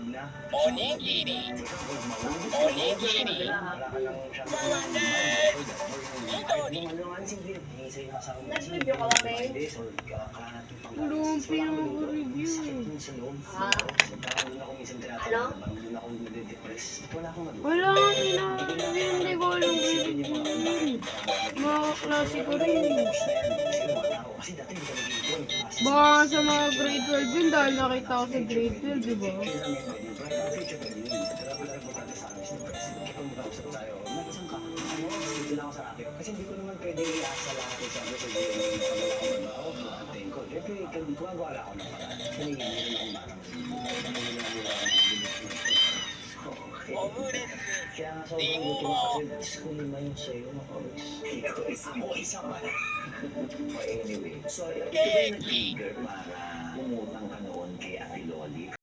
Onigiri. Onigiri. Indomie. Nag-review ka ba, babe? Walang pinag-review. Ano? Wala kang pinag-review. Hindi ko alam review. Mga klase ko rin. Baka sa mga grade 12 yun dahil nakita ko sa grade 12, di ba? Kasi hindi ko naman pwede i-asa lahat yung sabi sa video ng pagkakabao ko, antayin ko. Siyempre, gumagawa ako ng paraan. Hiningin nyo lang parang kaya nga sobrang gusto ko kasi school naman yung sa'yo, makawis. Ito, isa pa na. Anyway, so, ito ba yung nag-trigger para umutang ka noon kay Ate Loli?